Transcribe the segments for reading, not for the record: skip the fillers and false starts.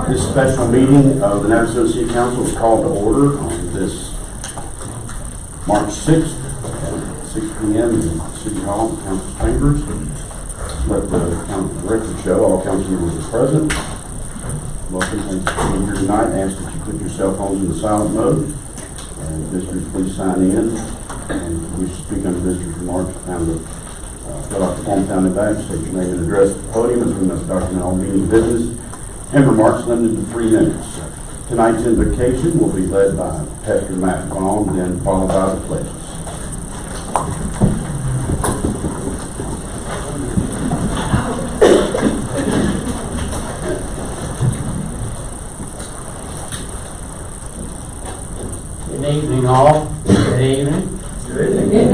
This special meeting of the Navasota City Council is called to order on this March 6th at 6 p.m. in City Hall, Council Chambers. Let the record show all council members are present. Welcome, thanks for being here tonight. I ask that you put your cell phones in the silent mode. And visitors, please sign in. And if we speak under visitors' remarks, fill out the form found in the back, state your name and address at the podium, as we must document all meeting business and remarks limited to 3 minutes. Tonight's invocation will be led by Pastor Matt Vaughn, then followed by the pledges. Good evening, all. Good evening. Good evening. A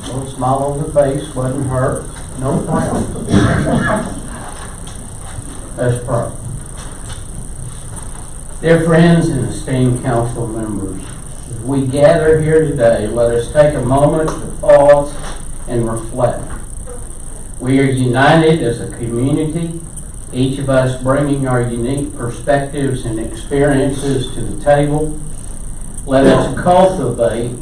little smile on the face, wasn't hurt. No frown. Let's pray. Dear friends and esteemed council members, as we gather here today, let us take a moment to pause and reflect. We are united as a community, each of us bringing our unique perspectives and experiences to the table. Let us cultivate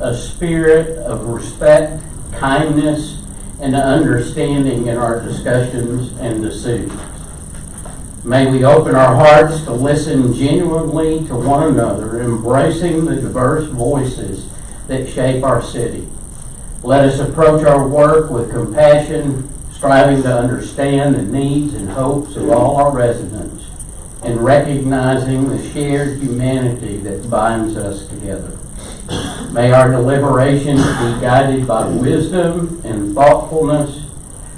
a spirit of respect, kindness, and understanding in our discussions and decisions. May we open our hearts to listen genuinely to one another, embracing the diverse voices that shape our city. Let us approach our work with compassion, striving to understand the needs and hopes of all our residents, and recognizing the shared humanity that binds us together. May our deliberations be guided by wisdom and thoughtfulness,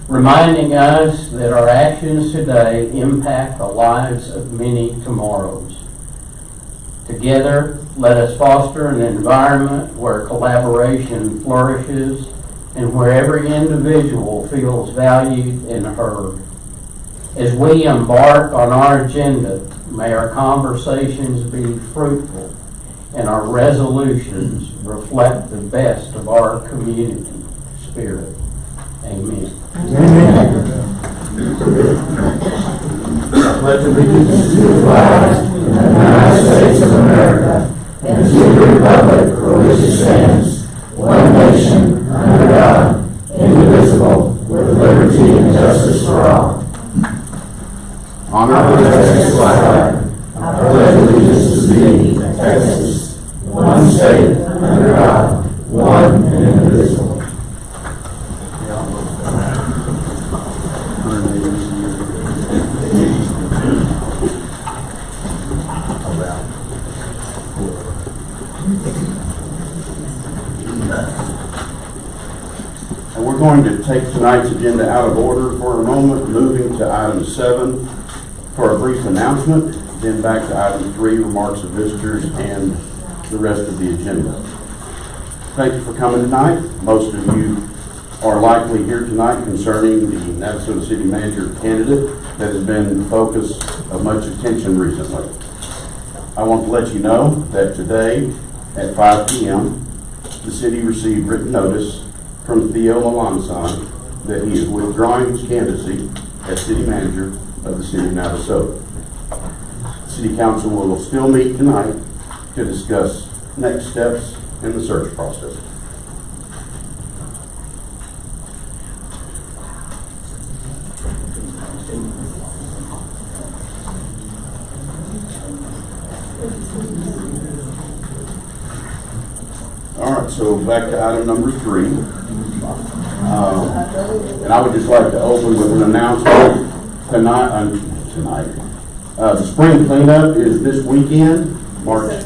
reminding us that our actions today impact the lives of many tomorrows. Together, let us foster an environment where collaboration flourishes and where every individual feels valued and heard. As we embark on our agenda, may our conversations be fruitful and our resolutions reflect the best of our community spirit. Amen. I pledge allegiance to the flag of the United States of America and to the republic for which it stands, one nation, under God, indivisible, with liberty and justice for all. Honor the Texas flag. I pledge allegiance to thee, Texas, one state, under God, one and indivisible. And we're going to take tonight's agenda out of order for a moment, moving to item 7 for a brief announcement, then back to item 3, remarks of visitors, and the rest of the agenda. Thank you for coming tonight. Most of you are likely here tonight concerning the Navasota City Manager candidate that has been the focus of much attention recently. I want to let you know that today at 5 p.m., the city received written notice from Theo Melanson that he is withdrawing his candidacy as City Manager of the City of Navasota. The City Council will still meet tonight to discuss next steps in the search process. All right, so back to item number 3. And I would just like to open with an announcement tonight. The spring cleanup is this weekend, March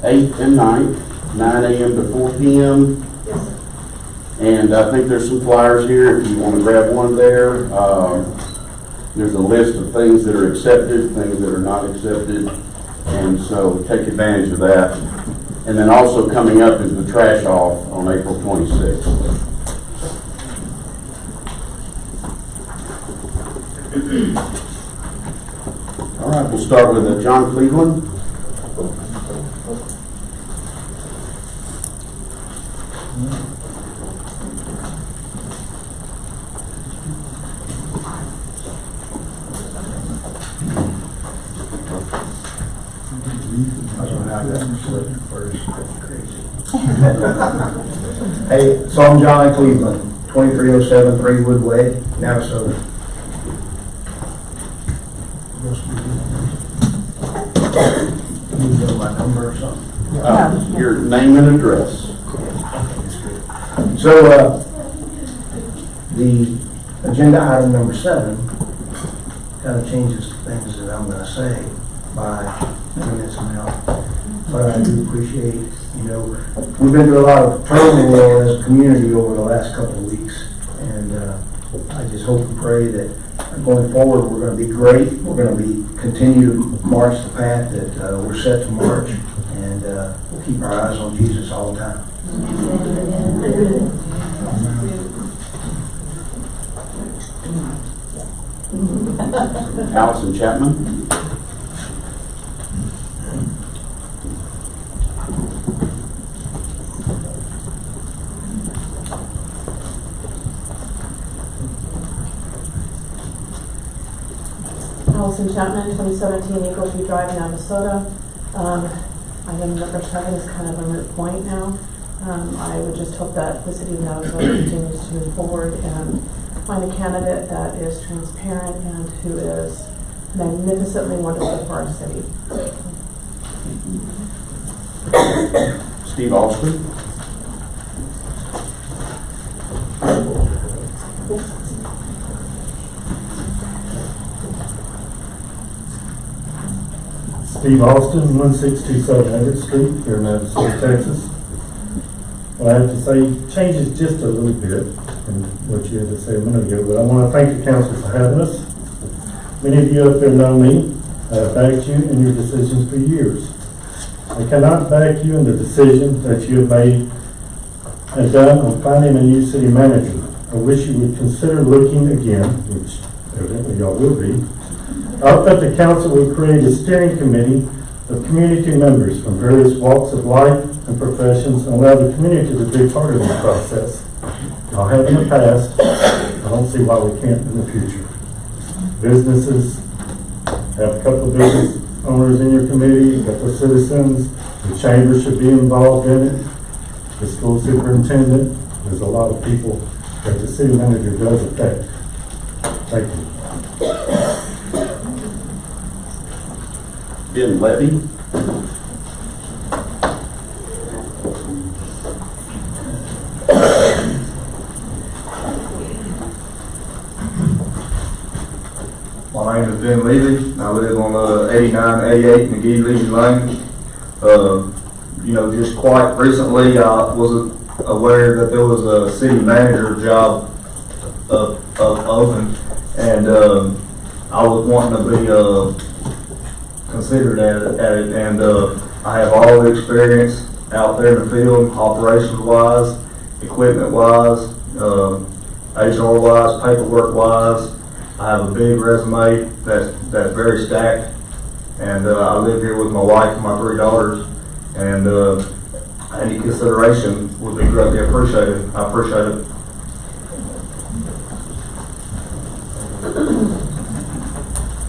8th and 9th, 9 a.m. to 4 p.m. And I think there's some flyers here if you want to grab one there. There's a list of things that are accepted, things that are not accepted, and so take advantage of that. And then also coming up is the trash off on April 26th. All right, we'll start with John Cleveland. I got slipped first. Crazy. Hey, so I'm John Cleveland, 2307 Threewood Way, Navasota. You know my number or something? Your name and address. So, the agenda item number 7 kind of changes things that I'm going to say by minutes amount. But I do appreciate, we've been through a lot of turmoil as a community over the last couple of weeks. And I just hope and pray that going forward, we're going to be great. We're going to continue to march the path that we're set to march. And we'll keep our eyes on Jesus all the time. Allison Chapman. Allison Chapman, 2017 Eagle View Drive, Navasota. Item number 7 is kind of a moot point now. I would just hope that the city of Navasota continues to move forward and find a candidate that is transparent and who is magnificently wonderful for our city. Steve Austin. Steve Austin, 1627 Everett Street, here in Navasota, Texas. Well, I have to say, changes just a little bit from what you had to say a minute ago, but I want to thank the council for having us. Many of you up there know me. I have backed you in your decisions for years. I cannot back you in the decision that you have made and done on finding a new city manager. I wish you would consider looking again, which evidently y'all will be. I hope that the council will create a steering committee of community members from various walks of life and professions and allow the community to be a part of the process. Y'all have in the past. I don't see why we can't in the future. Businesses, have a couple of business owners in your committee, a couple of citizens. The chamber should be involved in it. The school superintendent. There's a lot of people that the city manager does affect. Thank you. Ben Levy. My name is Ben Levy. I live on 8988 McGee Levy Lane. Just quite recently, I was aware that there was a city manager job open, and I was wanting to be considered at it, and I have all the experience out there in the field, operations-wise, equipment-wise, HR-wise, paperwork-wise. I have a big resume that's very stacked, and I live here with my wife and my 3 daughters, and any consideration would be greatly appreciated. I appreciate it.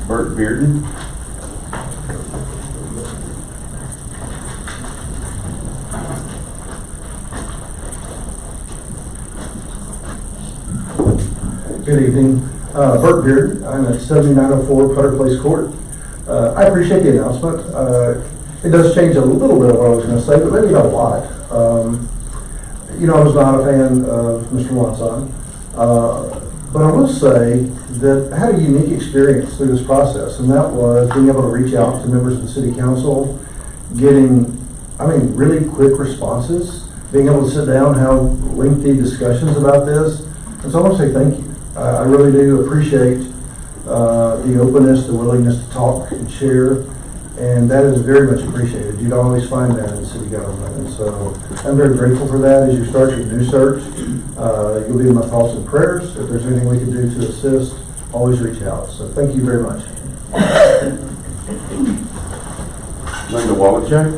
Bert Bearden. Good evening. Bert Beard. I'm at 7904 Putter Place Court. I appreciate the announcement. It does change a little bit of what I was going to say, but maybe not a lot. I was not a fan of Mr. Watson. But I will say that I had a unique experience through this process, and that was being able to reach out to members of the City Council, getting, really quick responses, being able to sit down, have lengthy discussions about this. And so I want to say thank you. I really do appreciate the openness, the willingness to talk and share, and that is very much appreciated. You don't always find that in city government, and so I'm very grateful for that. As you start your new search, you'll be in my thoughts and prayers. If there's anything we can do to assist, always reach out. So thank you very much. Linda Wallachek.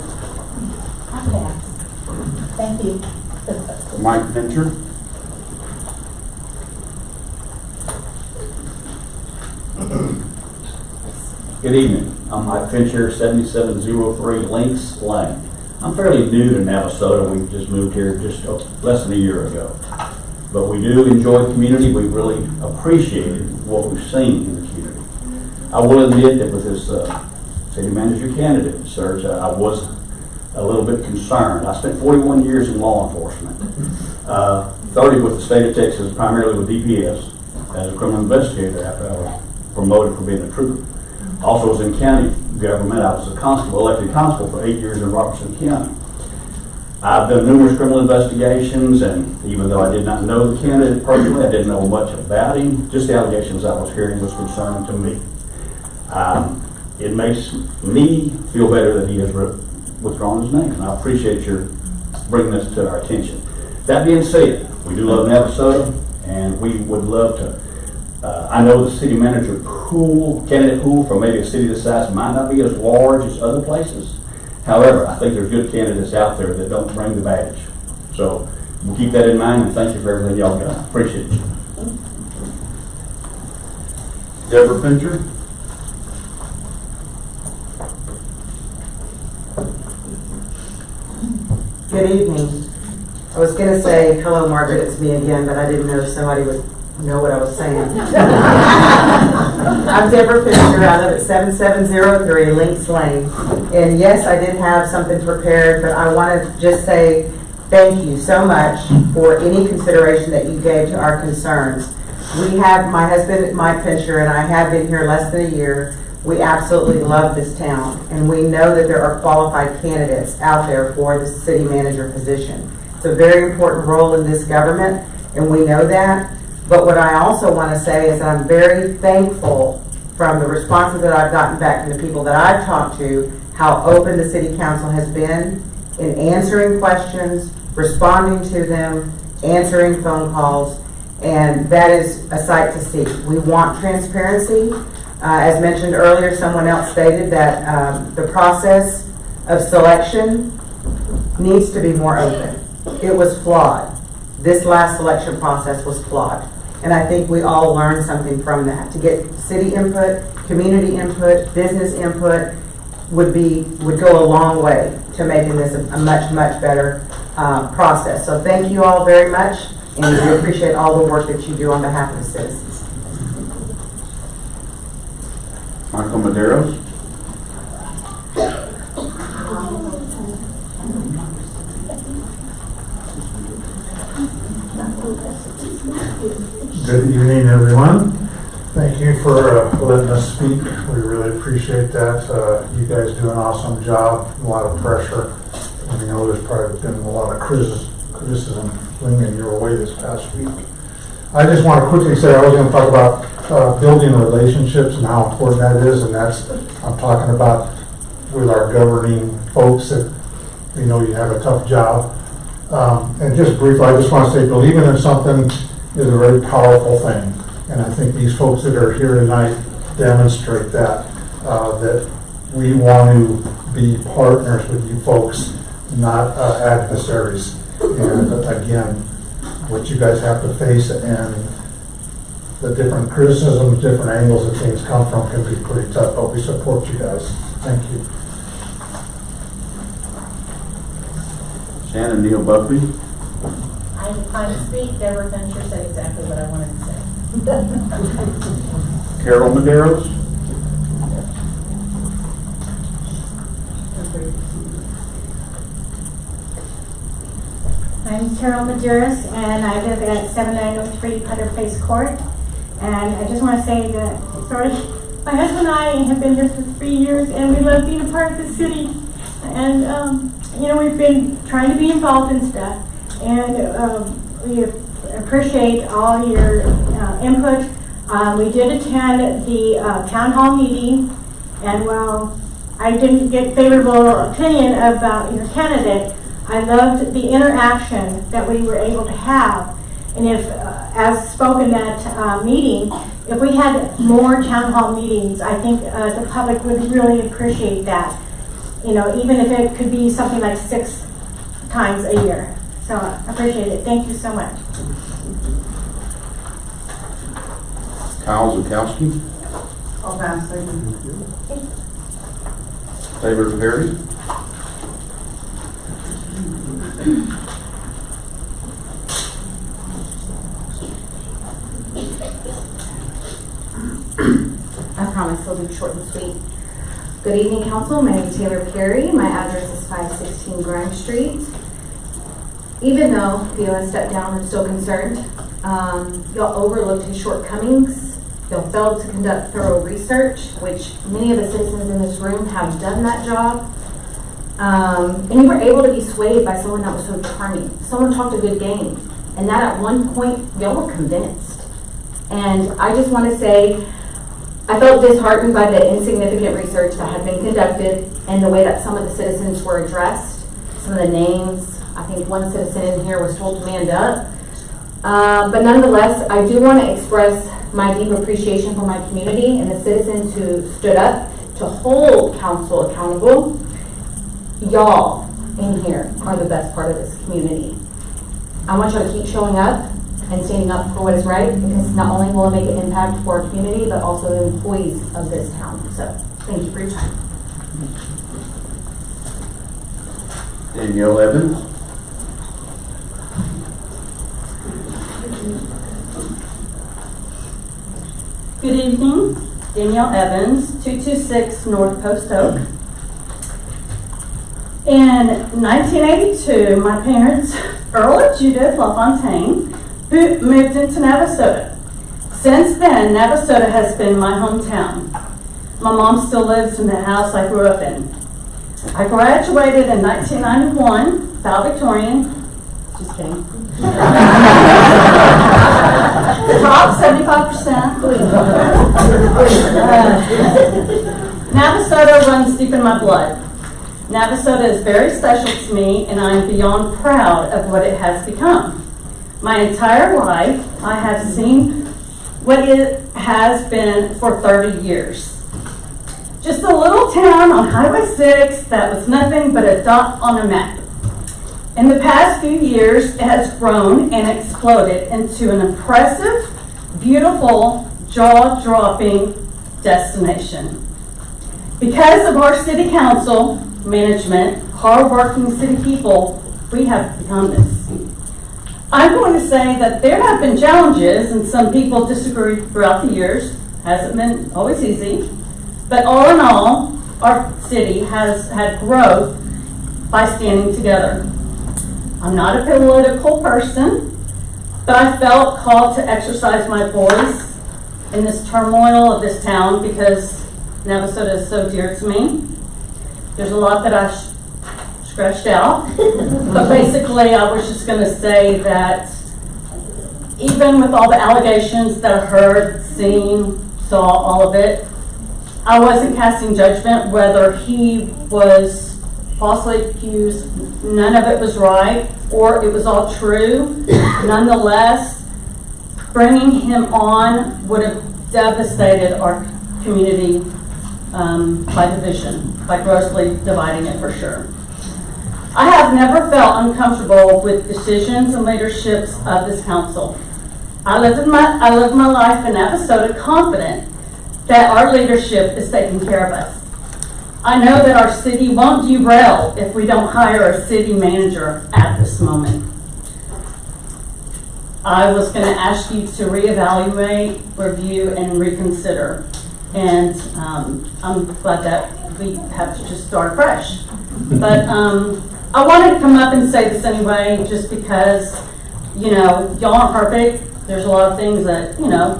Thank you. Mike Fincher. Good evening. I'm Mike Fincher, 7703 Links Lane. I'm fairly new to Navasota. We just moved here just less than a year ago. But we do enjoy the community. We really appreciated what we've seen in the community. I will admit that with this city manager candidate search, I was a little bit concerned. I spent 41 years in law enforcement, 30 with the state of Texas, primarily with DPS, as a criminal investigator after I was promoted for being a trooper. Also was in county government. I was a constable, elected constable for 8 years in Robertson County. I've done numerous criminal investigations, and even though I did not know the candidate personally, I didn't know much about him. Just the allegations I was hearing was concerning to me. It makes me feel better that he has withdrawn his name, and I appreciate your bringing this to our attention. That being said, we do love Navasota, and we would love to. I know the city manager pool, candidate pool for maybe a city this size might not be as large as other places. However, I think there's good candidates out there that don't bring the baggage. So we'll keep that in mind, and thank you for everything y'all got. Appreciate you. Deborah Fincher? Good evening. I was going to say, hello Margaret, it's me again, but I didn't know if somebody would know what I was saying. I'm Deborah Fisher. I live at 7703 Links Lane. And yes, I did have something prepared, but I want to just say thank you so much for any consideration that you gave to our concerns. We have, my husband, Mike Fisher, and I have been here less than a year. We absolutely love this town, and we know that there are qualified candidates out there for the city manager position. It's a very important role in this government, and we know that. But what I also want to say is that I'm very thankful from the responses that I've gotten back from the people that I've talked to, how open the city council has been in answering questions, responding to them, answering phone calls, and that is a sight to see. We want transparency. As mentioned earlier, someone else stated that the process of selection needs to be more open. It was flawed. This last selection process was flawed. And I think we all learned something from that. To get city input, community input, business input would go a long way to making this a much, much better process. So thank you all very much, and we appreciate all the work that you do on behalf of the citizens. Michael Maderos? Good evening, everyone. Thank you for letting us speak. We really appreciate that. You guys do an awesome job, a lot of pressure. And we know there's probably been a lot of criticism swinging your way this past week. I just want to quickly say I was going to talk about building relationships and how important that is, and that's, I'm talking about with our governing folks that, you know, you have a tough job. And just briefly, I just want to say believing in something is a very powerful thing. And I think these folks that are here tonight demonstrate that, that we want to be partners with you folks, not adversaries. And again, what you guys have to face and the different criticisms, different angles that things come from can be pretty tough, but we support you guys. Thank you. Shannon Neal Buckley? I decline to speak. Deborah Fincher said exactly what I wanted to say. Carol Maderos? I'm Carol Maderos, and I live at 7903 Putter Place Court. And I just want to say that, my husband and I have been here for 3 years, and we love being a part of the city. And, you know, we've been trying to be involved in stuff. And we appreciate all your input. We did attend the town hall meeting, and while I didn't get favorable opinion about your candidate, I loved the interaction that we were able to have. And if, as spoken at meeting, if we had more town hall meetings, I think the public would really appreciate that. You know, even if it could be something like 6 times a year. So I appreciate it. Thank you so much. Kyle Zukowski? I'll I'll pass, thank you. Favor carried. I promise I'll be short and sweet. Good evening, council. My name is Taylor Perry. My address is 516 Grimes Street. Even though Theo has stepped down, I'm still concerned. Y'all overlooked his shortcomings. Y'all failed to conduct thorough research, which many of the citizens in this room have done that job. And you were able to be swayed by someone that was so charming. Someone talked a good game. And that at one point, y'all were convinced. And I just want to say, I felt disheartened by the insignificant research that had been conducted and the way that some of the citizens were addressed. Some of the names, I think one citizen in here was told to man up. But nonetheless, I do want to express my deep appreciation for my community and the citizens who stood up to hold council accountable. Y'all in here are the best part of this community. I want you to keep showing up and standing up for what is right, because not only will it make an impact for our community, but also the employees of this town. So, thank you for your time. Danielle Evans. Good evening, Danielle Evans, 226 North Post Oak. In 1982, my parents, Earl and Judith LaFontaine, moved into Navasota. Since then, Navasota has been my hometown. My mom still lives in the house I grew up in. I graduated in 1991, valedictorian. Just kidding. Top 75%. Navasota runs deep in my blood. Navasota is very special to me, and I'm beyond proud of what it has become. My entire life, I have seen what it has been for 30 years. Just a little town on Highway 6 that was nothing but a dot on a map. In the past few years, it has grown and exploded into an impressive, beautiful, jaw-dropping destination. Because of our city council, management, hard-working city people, we have become this. I'm going to say that there have been challenges, and some people disagree throughout the years. Hasn't been always easy. But all in all, our city has had growth by standing together. I'm not a political person, but I felt called to exercise my voice in this turmoil of this town because Navasota is so dear to me. There's a lot that I scratched out, but basically I was just going to say that even with all the allegations that I heard, seen, saw, all of it, I wasn't casting judgment whether he was falsely accused. None of it was right, or it was all true. Nonetheless, bringing him on would have devastated our community by division, by grossly dividing it for sure. I have never felt uncomfortable with decisions and leaderships of this council. I live my life in Navasota confident that our leadership is taking care of us. I know that our city won't derail if we don't hire a city manager at this moment. I was going to ask you to reevaluate, review, and reconsider. And I'm glad that we have to just start fresh. But I wanted to come up and say this anyway, just because, you know, y'all aren't perfect. There's a lot of things that, you know,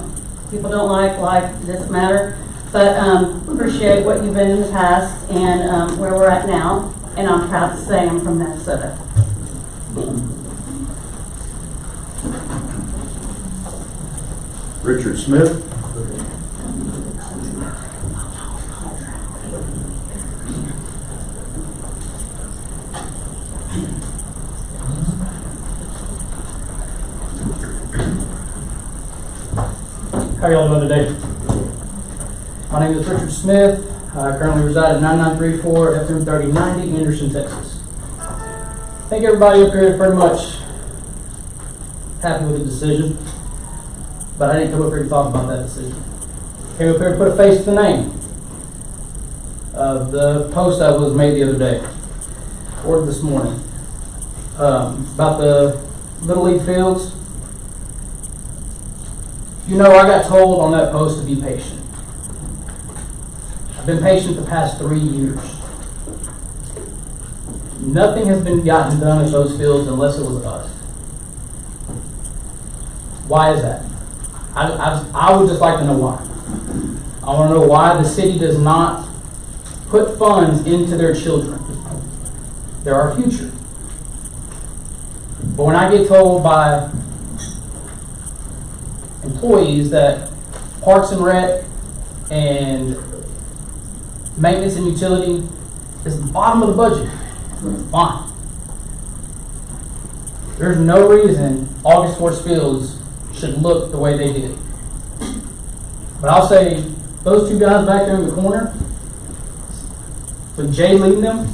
people don't like, it doesn't matter. But appreciate what you've been in the past and where we're at now. And I'm proud to say I'm from Minnesota. Richard Smith. How are y'all doing today? My name is Richard Smith. I currently reside at 9934 FM 3090, Anderson, Texas. I think everybody up here is pretty much happy with the decision, but I didn't come up here to talk about that decision. Came up here to put a face to the name of the post that was made the other day, or this morning, about the Little League fields. You know, I got told on that post to be patient. I've been patient the past 3 years. Nothing has been gotten done at those fields unless it was us. Why is that? I would just like to know why. I want to know why the city does not put funds into their children. They're our future. But when I get told by employees that Parks and Rec and maintenance and utility is the bottom of the budget, fine. There's no reason August Force Fields should look the way they did. But I'll say, those two guys back there in the corner, with Jay leading them,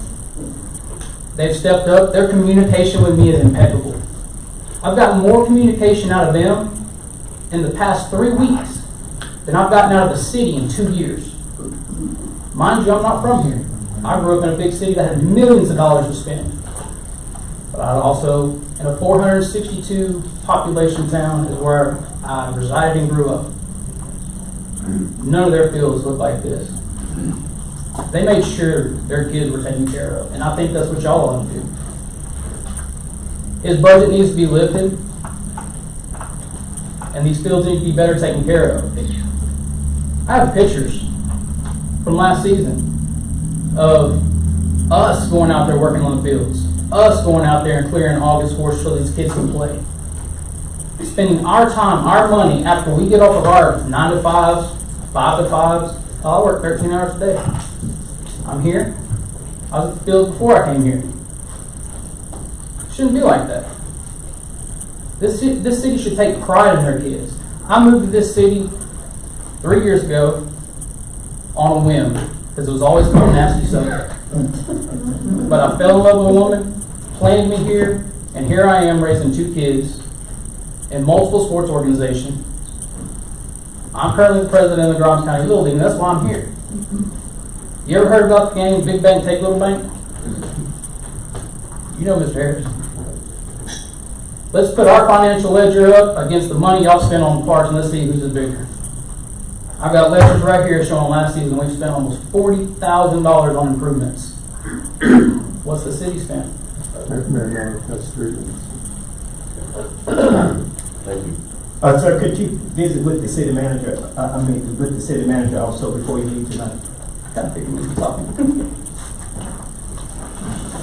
they've stepped up. Their communication with me is impeccable. I've gotten more communication out of them in the past 3 weeks than I've gotten out of the city in 2 years. Mind you, I'm not from here. I grew up in a big city that had millions of dollars to spend. But I also, in a 462 population town, is where I resided and grew up. None of their fields look like this. They made sure their kids were taken care of, and I think that's what y'all want to do. His budget needs to be lifted, and these fields need to be better taken care of. I have pictures from last season of us going out there working on the fields, us going out there and clearing August Force so these kids can play. Spending our time, our money, after we get off of our 9 to 5s, 5 to 5s. I work 13 hours a day. I'm here. I was at the field before I came here. Shouldn't be like that. This city should take pride in their kids. I moved to this city 3 years ago on a whim, because it was always called nasty soda. But I fell in love with a woman, planted me here, and here I am raising 2 kids in multiple sports organizations. I'm currently the president of the Grimes County Little League, and that's why I'm here. You ever heard about the game Big Bank Take Little Bank? You know Mr. Harris. Let's put our financial ledger up against the money y'all spent on the parks, and let's see who's the bigger. I've got ledgers right here showing last season we spent almost $40,000 on improvements. What's the city spent? That's 3 minutes. Thank you. Sir, could you visit with the city manager, with the city manager also before you leave tonight? Kind of figured we were talking.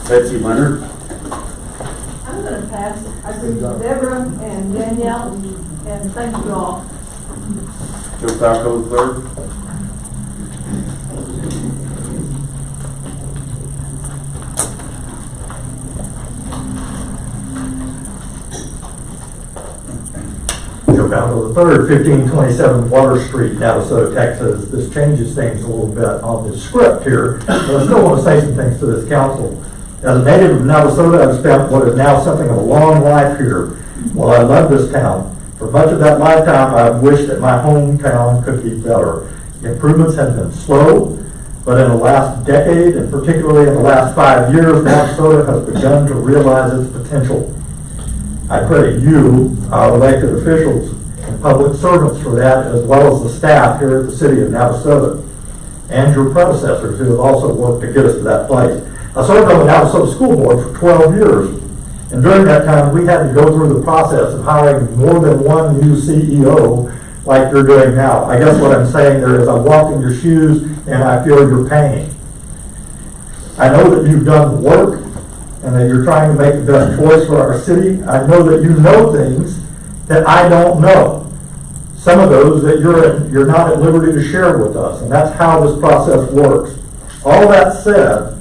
Betsy Leonard. I'm going to pass. I agree with Deborah and Danielle, and thank you all. Joe Falco, third. Joe Falco the third, 1527 Water Street, Navasota, Texas. This changes things a little bit on the script here, but I still want to say some things to this council. As a native of Navasota, I've spent what is now something of a long life here. While I love this town, for much of that lifetime, I've wished that my hometown could be better. Improvements have been slow, but in the last decade, and particularly in the last 5 years, Navasota has begun to realize its potential. I credit you, our elected officials, and public servants for that, as well as the staff here at the city of Navasota, and your predecessors who have also worked to get us to that place. I served on the Navasota School Board for 12 years, and during that time, we had to go through the process of hiring more than one new CEO like you're doing now. I guess what I'm saying there is I walk in your shoes and I feel your pain. I know that you've done the work and that you're trying to make the best choice for our city. I know that you know things that I don't know. Some of those that you're not at liberty to share with us, and that's how this process works. All that said,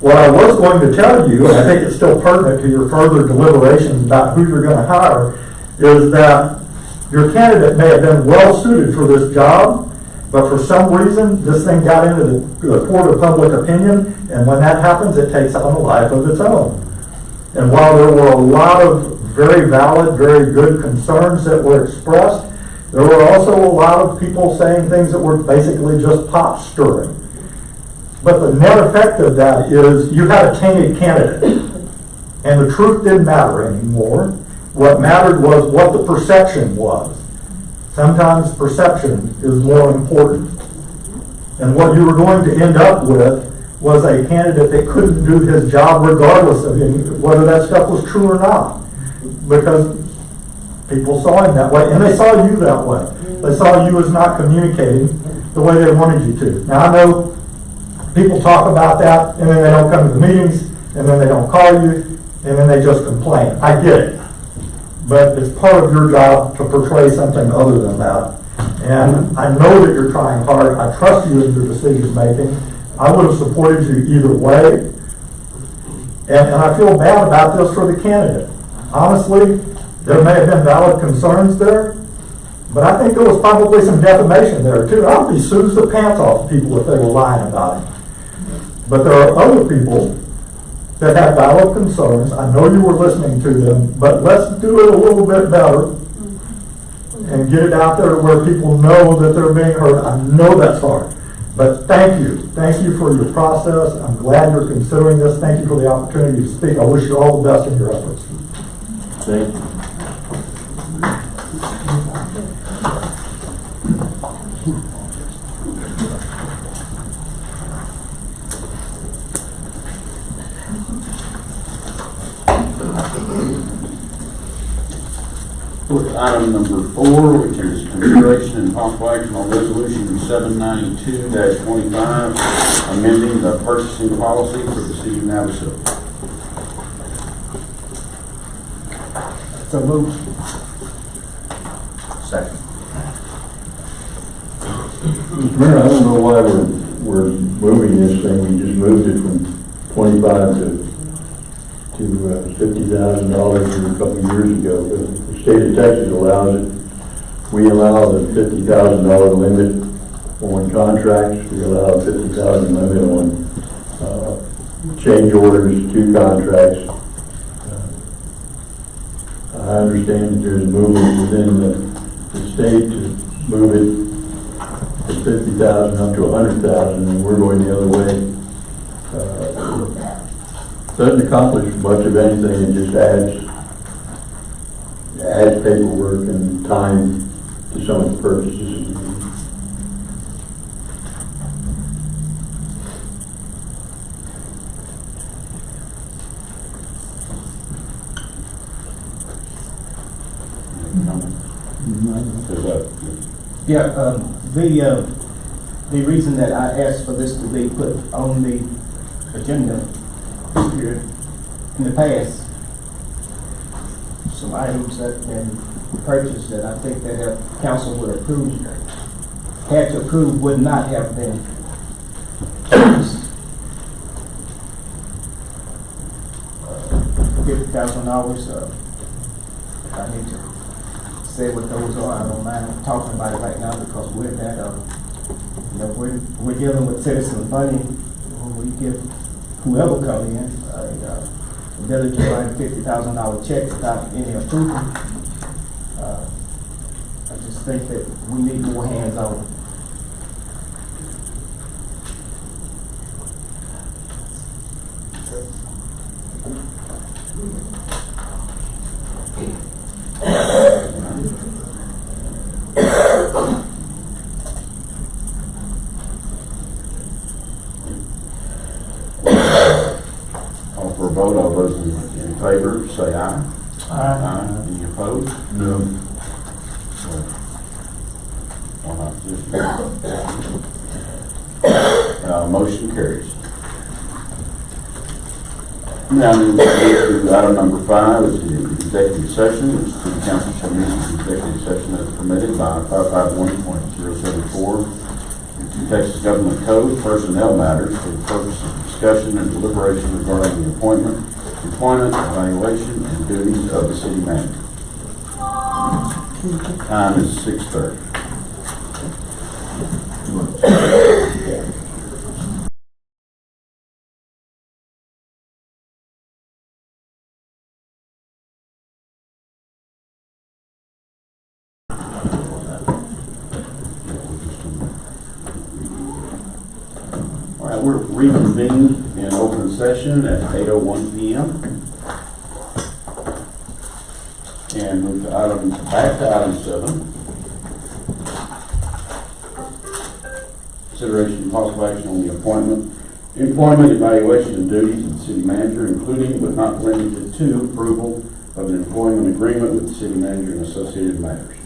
what I was going to tell you, and I think it's still pertinent to your further deliberations about who you're going to hire, is that your candidate may have been well suited for this job, but for some reason, this thing got into the court of public opinion, and when that happens, it takes on a life of its own. And while there were a lot of very valid, very good concerns that were expressed, There were also a lot of people saying things that were basically just pot stirring. But the net effect of that is you had a tainted candidate. And the truth didn't matter anymore. What mattered was what the perception was. Sometimes perception is more important. And what you were going to end up with was a candidate that couldn't do his job regardless of whether that stuff was true or not. Because people saw him that way, and they saw you that way. They saw you as not communicating the way they wanted you to. Now, I know people talk about that, and then they don't come to the meetings, and then they don't call you, and then they just complain. I get it. But it's part of your job to portray something other than that. And I know that you're trying hard. I trust you in your decision making. I would have supported you either way. And I feel bad about this for the candidate. Honestly, there may have been valid concerns there, but I think there was probably some defamation there too. I'd be sues the pants off people if they were lying about it. But there are other people that have valid concerns. I know you were listening to them, but let's do it a little bit better and get it out there to where people know that they're being heard. I know that's hard, but thank you. Thank you for your process. I'm glad you're considering this. Thank you for the opportunity to speak. I wish you all the best in your efforts. Thank you. Item number 4, which is consideration and possible action on resolution 792-25, amending the purchasing policy for the city of Navasota. So moved. Second. Mr. Mayor, I don't know why we're moving this thing. We just moved it from 25 to $50,000 a couple of years ago. The state of Texas allows it. We allow the $50,000 limit on contracts. We allow a $50,000 limit on change orders to contracts. I understand that there's a movement within the state to move it from 50,000 up to 100,000, and we're going the other way. Doesn't accomplish much of anything. It just adds paperwork and time to some of the purchases. Yeah, the reason that I asked for this to be put on the agenda here in the past, some items that have been purchased that I think that if council would approve, had to approve, would not have been purchased. $50,000. If I need to say what those are, I don't mind talking about it right now, because with that, we're dealing with citizen money. We give whoever come in ability to write a $50,000 check without any approval. I just think that we need more hands on it. Call for a vote. All those in favor say aye. Aye. Any opposed? No. One opposition. Motion carries. Now, move to item number 5 is the executive session. The city council shall meet in executive session as permitted by 551.074 Texas Government Code, personnel matters for the purpose of discussion and deliberation regarding the appointment, employment, evaluation, and duties of the city manager. Time is 6:30. All right, we're reconvened in open session at 8:01 p.m. And move to back to item 7. Consideration and possible action on the employment, evaluation, and duties of the city manager, including but not limited to approval of an employment agreement with the city manager and associated matters.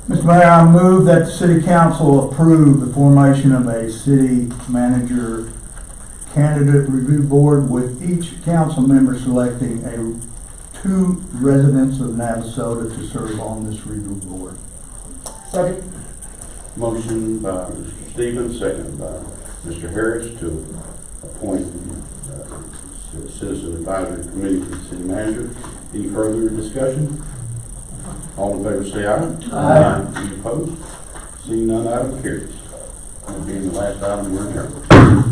Mr. Mayor, I move that the city council approve the formation of a city manager candidate review board with each council member selecting 2 residents of Navasota to serve on this review board. Second. Motion by Mr. Stevens, second by Mr. Harris to appoint the Citizen Advisory Committee to the city manager. Any further discussion? All in favor say aye. Aye. Any opposed? Seeing none, item carries. That being the last item, we're adjourned.